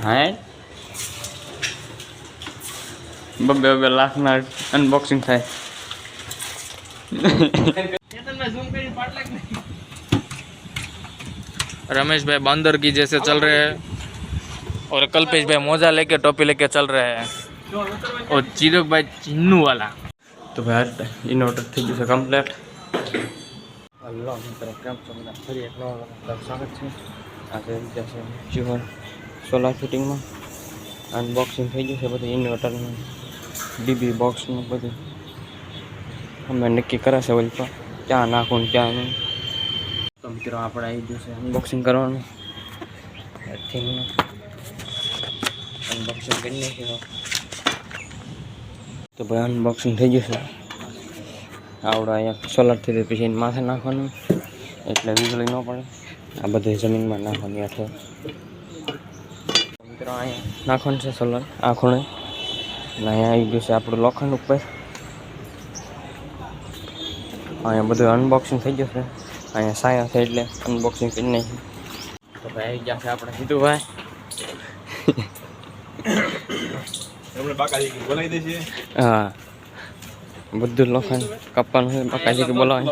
હા બબે લાખના અનબॉक्सिंग થાય रमेश भाई बंदर की जैसे चल रहे हैं और कल्पेश भाई मोजा लेके टोपी लेके चल रहे हैं और चिरक भाई चिन्नू वाला। તો ભાઈ ઇન્વર્ટર થઈ ગયું છે કમ્પ્લીટ. હલો મિત્રો, કેમ છો બધા? ફરી એક નવા વખત સ્વાગત છે. આજે જશે જીવન સોલાર ફિટિંગમાં અનબોક્સિંગ થઈ ગયું છે બધું ઇન્વર્ટરનું ડીબી બોક્સનું બધું અમે નક્કી કરાશે ઓલી પર ક્યાં નાખવું ને ક્યાં નહીં. તો મિત્રો આપણે આવી ગયું છે અનબોક્સિંગ કરવાનું. થિંગનું અનબોક્સિંગ કરી નાખ્યું. તો ભાઈ અનબોક્સિંગ થઈ ગયું છે. આવડા અહીંયા સોલારથી પછી માથે નાખવાનું એટલે વીજળી ન પડે. આ બધી જમીનમાં નાખવાની અથવા મિત્રો અહીંયા નાખવાનું છે સોલાર આ ખૂણે. અને અહીંયા આવી ગયું છે આપણું લોખંડ ઉપર. અહીંયા બધું અનબોક્સિંગ થઈ ગયું છે. અહીંયા સાયા છે એટલે અનબોક્સિંગ કરી નાખ્યું. તો ભાઈ આવી ગયા છે આપણે સીધું ભાઈ. હા બધું લોખંડ કાપવાનું છે બાકાજી કે બોલાવે.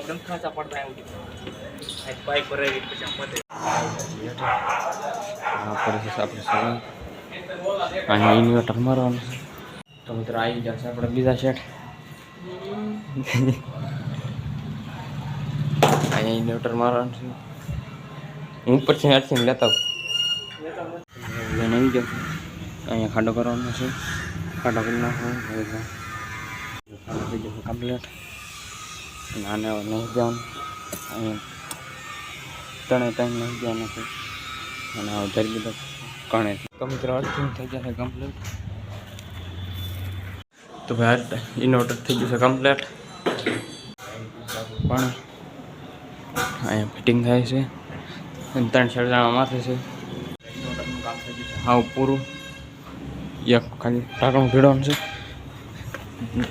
અહીંયા ઇન્વર્ટર મારવાનું છે. તો મિત્રો આવી જશે આપણે બીજા શેઠ. અહીંયા ઇન્વર્ટર મારવાનું છે. હું ઉપરથી અડથી લેતા આવી જશે. અહીંયા ખાડો કરવાનો છે. ખાડો કરી નાખવાનો ખાડો થઈ જશે કમ્પ્લીટ. નાને નહીં જવાનું અહીંયા ત્રણ નહીં જવાનું છે. અને હવે ધરી બધા કણે તો મિત્રો અર્થિંગ થઈ જશે કમ્પ્લીટ. તો ભાઈ ઇન્વર્ટર થઈ ગયું છે કમ્પ્લીટ. પણ અહીંયા ફિટિંગ થાય છે. 3-4 જણા માથે છે. ઇન્વર્ટરનું કામ થઈ ગયું છે હાવ પૂરું. એક ખાલી ટાંકણું ભીડવાનું છે.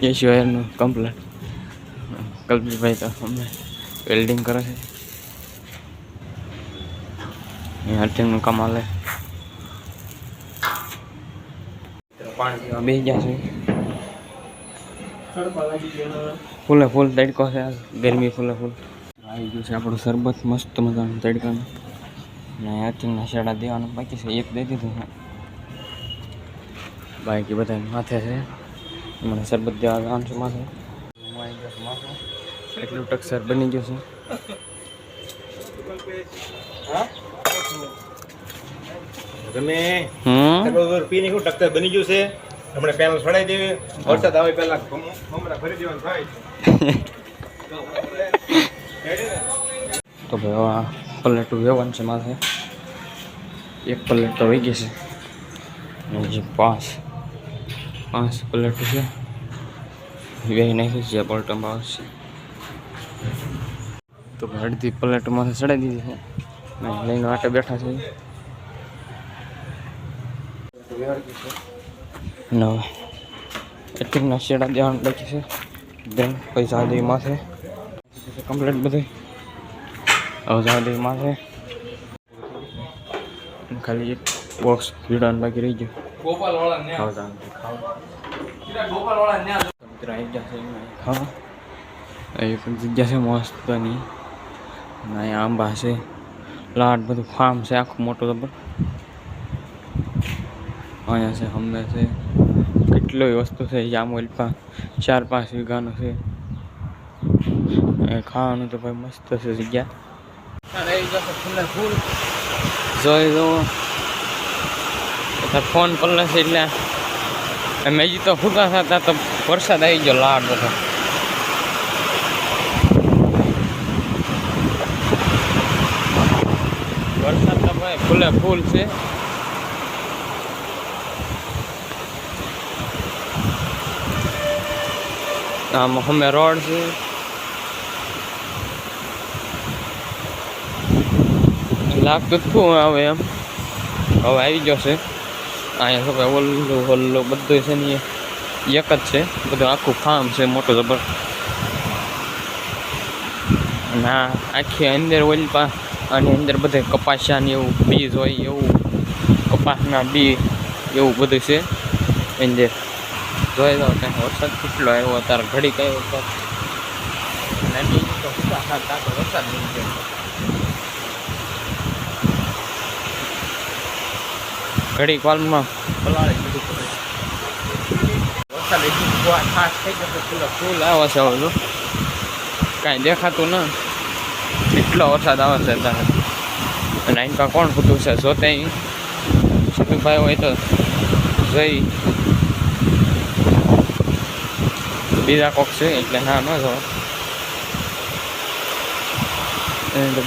એ સિવાયનું કમ્પ્લીટ. કલ્પેશભાઈ તો અમે વેલ્ડિંગ કરે છે. અહીંયા અર્થિંગનું કામ હાલે. પાણી પીવા બેસી ગયા છે. ફૂલે ફૂલ તડકો છે. ગરમી ફૂલે ફૂલ આવી ગયું છે આપણું શરબત મસ્ત મજાનું તડકાનું. અને અર્થિંગના શેડા દેવાનું બાકી છે. એક દઈ દીધું છે બાકી બધા માથે છે. મને શરબત દેવા જવાનું છે માથે. એટલું ટક્સર બની ગયું છે. તમે પીને શું ટક્કર બની ગયું છે. હમણાં પેનલ છોડાઈ દેવી. વરસાદ આવે પહેલા મમરા ભરી દેવાનું થાય. તો ભાઈ આ પ્લેટ વેવાનું છે માથે. એક પ્લેટ તો વહી ગઈ છે. હજી 5 પ્લેટ છે. વેહી નાખી છે પલટમાં આવશે. તો અડધી પ્લેટ માથે ચડાવી દીધી છે. લઈને આટે બેઠા છે. નવા એટલીના શેડા દેવાનું બાકી છે. દેન પૈસા દે માથે કમ્પ્લીટ બધું. હવે જવા દે માથે. ખાલી એક બોક્સ ભીડવાનું બાકી રહી ગયું. હા એ પણ જગ્યા છે મસ્તની. અહીંયા આંબા છે. લાટ બધું ફાર્મ છે આખું મોટું જબર. અહીંયા છે હમને છે કેટલી વસ્તુ છે. જામોલપા 4-5 વીઘાનું છે. ખાવાનું તો ભાઈ મસ્ત છે જગ્યા. જોઈ જો ફોન પર છે એટલે અમે હજી તો ફૂટા થતા તો વરસાદ આવી ગયો લાડ બધો. વરસાદ તો ભાઈ ફૂલે ફૂલ છે. આમાં અમે રોડ છે. લાગતું શું આવે એમ. હવે આવી ગયો છે. અહીંયા શું ભાઈ ઓલું બધું છે ને એક જ છે. બધું આખું ફાર્મ છે મોટું જબર. અને આખી અંદર ઓલપા અને અંદર બધે કપાસિયા ને એવું બીજ હોય એવું કપાસના બી એવું બધું છે એને જોઈ દો ત્યાં વરસાદ કેટલો આવ્યો અત્યારે ઘડી કઈ વરસાદ અને બી તો વરસાદ નહીં ગયો ઘડી કોલમાં પલાળી બધું કરે વરસાદ એટલું ખાસ થઈ ગયો ફૂલ આવે છે હવે કાંઈ દેખાતું ના એટલો વરસાદ આવે છે અત્યારે અને અહીં કા કોણ પૂછતું છે જોતે શિતુભાઈ હોય તો જઈ બીજા કોક છે એટલે ના ન જાવ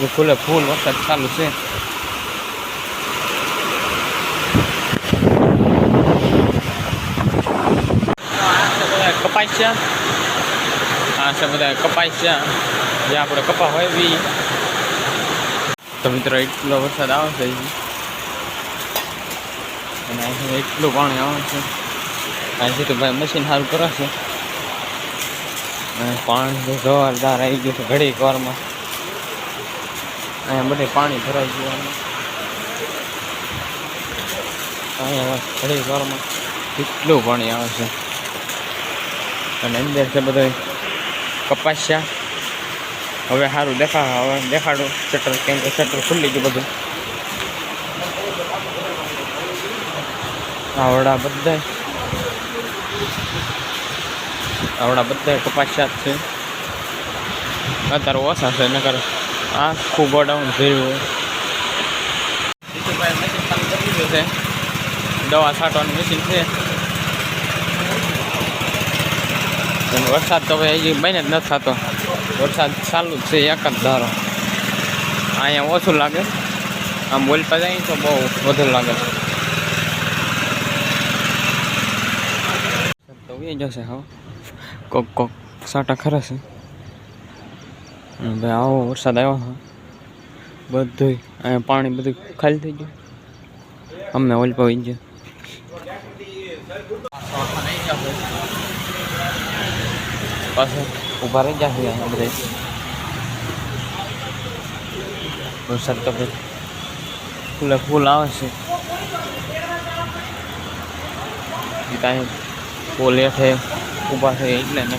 ફૂલે ફૂલ વરસાદ ચાલુ છે કપાસ છે આ છે બધા કપાસ છે જે આપણે કપા હોય બી તો મિત્રો એટલો વરસાદ આવે છે અને અહીંથી એટલું પાણી આવે છે અહીંથી તો ભાઈ મશીન સારું કરે છે અને પાણી જોરદાર આવી ગયું છે ઘડીક વારમાં અહીંયા બધે પાણી ભરાઈ ગયું અહીંયા ઘડીક વારમાં કેટલું પાણી આવે છે અને અંદર છે બધો કપાસ્યા હવે સારું હવે દેખાડું શટર કેમ કે શટર ખુલ્લી ગયું બધું આવડા બધા કપાસ્યા જ છે અત્યારે ઓછા છે નકર આખું ગોડાઉન ભર્યું હોય મશીન ચાલુ કરી દીધું છે દવા છાંટવાનું મશીન છે વરસાદ તો હવે હજી બને જ નથી થતો વરસાદ ચાલુ જ છે એક જ ધારો અહીંયા ઓછું લાગે આમ બોલતા જાય તો બહુ વધુ લાગે તો એ જશે હા કોક સાટા ખરા છે ભાઈ આવો વરસાદ આવ્યો હા બધું અહીંયા પાણી બધું ખાલી થઈ ગયું અમને ઓલ પડી ગયું પાછું ઊભા રહી જશે અહીંયા બધા વરસાદ તો ફૂલે ફૂલ આવે છે કાંઈ ફૂલ હેઠે ઊભા છે એટલે ને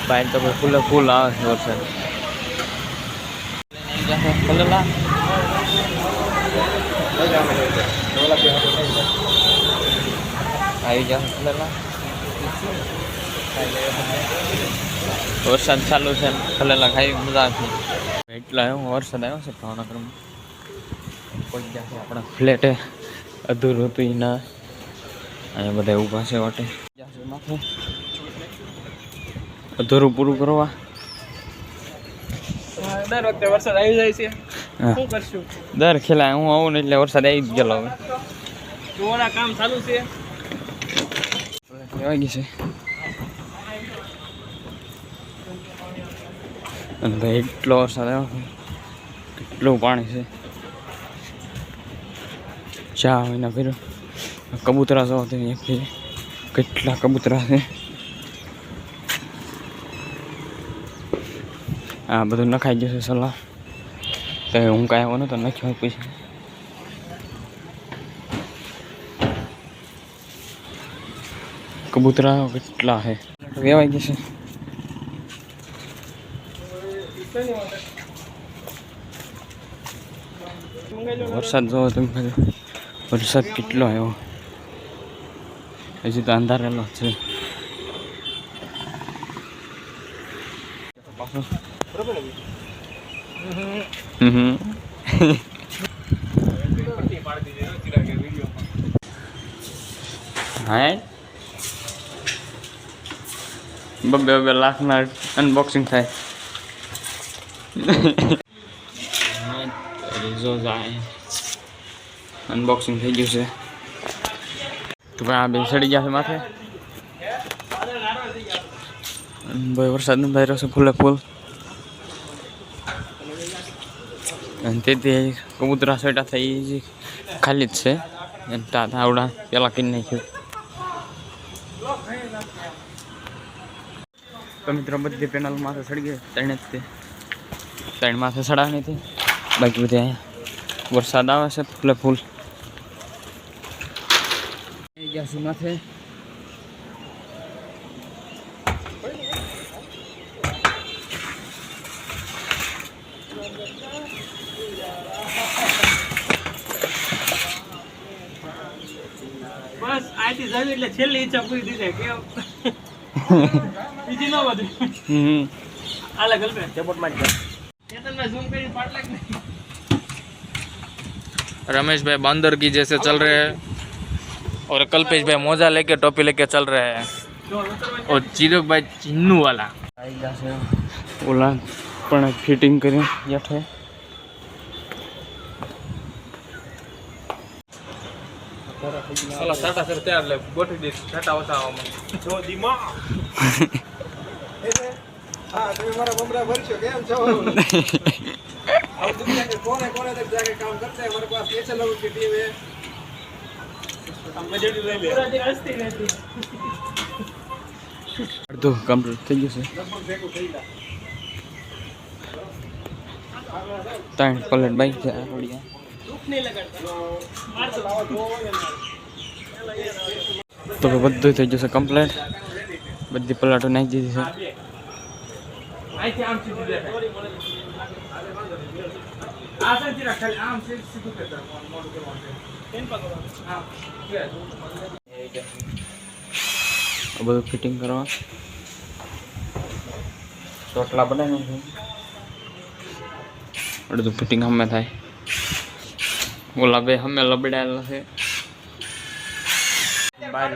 બહાર તો ફૂલે ફૂલ આવે છે વરસાદ ખલેલા આવી જશે ખલેલા વરસાદ ચાલુ છે ખલેલા ખાઈ મજા આવશે એટલા એવો વરસાદ આવ્યો છે ભાવનગરમાં પડી જશે આપણા ફ્લેટે અધૂરું હતું એના અહીંયા બધા ઊભા છે વાટે જશે માથે અધૂરું પૂરું કરવા દર વખતે વરસાદ આવી જાય છે શું કરશું દર ખેલા હું આવું ને એટલે વરસાદ આવી જ ગયેલો હવે જોવાના કામ ચાલુ છે કેવાય ગઈ છે અને ભાઈ એટલો વરસાદ આવ્યો કેટલું પાણી છે ચા મહિના ફેર્યો કબૂતરા જો કેટલા કબૂતરા છે આ બધું નખાઈ જશે સલાહ તો હું કાંઈ આવ્યો નતો નાખ્યો પછી કબૂતરા કેટલા છે વેવાઈ જશે વરસાદ જોવો તમે વરસાદ કેટલો આવ્યો હજી તો અંધારેલો છે હા બબે લાખના અનબોક્સિંગ થાય અનબોક્સિંગ થઈ ગયું છે તો ભાઈ આ બે સડી જશે માથે ભાઈ વરસાદ નો ભાઈ રહેશે ફૂલે ફૂલ અને તેથી કબૂતરા સટા થઈ ખાલી જ છે આવડા પેલા કીને નાખ્યું તો મિત્રો બધી પેનલ માથે સડી ગઈ ત્રણ માથે સડા નથી બાકી બધી અહીંયા વરસાદ આવે છે ફૂલે ફૂલ ગયા છે માથે. બસ આથી જાવી એટલે છેલ્લી ઈચ્છા પૂરી થઈ જાય કેમ બીજી ન વધે આલા ગલ્પે સપોર્ટ માં ચેતન में ઝૂમ કરી પાટ લાગ નહીં. रमेश भाई बंदर की जैसे चल रहे हैं और कल्पेश भाई मोजा लेके टोपी लेके चल रहे हैं और चिरक भाई चिन्नू वाला આવી ગયા છે. ઓલા પણ ફિટિંગ કરી બેઠે. साला साटा सर तैयार ले गोठी दे साटा होता જો ધીમા હા તમે મારા મમરા ભરશો કેમ છો આવું દુનિયા કે કોને કોને તક જાકે કામ કરતે हैं हमारे पास ऐसे लोगों की टीम है हम बजट ले ले પૂરા દિવસ થી રહેતી અડધું કમ્પ્લીટ થઈ ગયું છે. લગભગ ભેગું થઈ ગયા 3 પ્લેટ બાઈક છે આ રોડિયા. દુખ નહીં લગાડતા મારતો તો બધું થઈ જશે કમ્પ્લીટ. બધી પ્લેટો નાખી દીધી છે. અહીંથી આમ સીધું દેખાય આ સાઈડથી રાખ ખાલી આમ સીધું કે મોડું કરવાનું પેન પકડો હા આ બધું ફિટિંગ કરવા ચોટલા બનાવ્યું છે. અડધું ફિટિંગ હમે થાય. ઓલા બે હમે લબડાયેલા છે. બહાર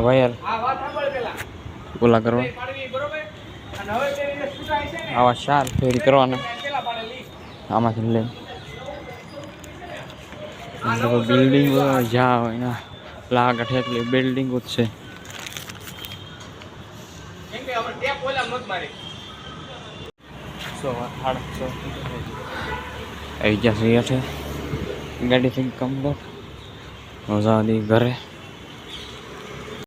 વાયર આ વાત સાંભળ પેલા ઓલા કરવા પાડવી બરોબર અને હવે તે રીતે છૂટાય છે ને આવા 4 ફેરી કરવાના પેલા પાડેલી આમાંથી લઈ. બિલ્ડિંગ જ્યાં હોય ને લાગઠ એટલી બિલ્ડિંગ જ છે. કેમ કે હવે ટેપ ઓલા મત મારી 100 આવી ગયા છે. ગાડી થઈ કમ્પ્લીટ. મજા આવી ઘરે.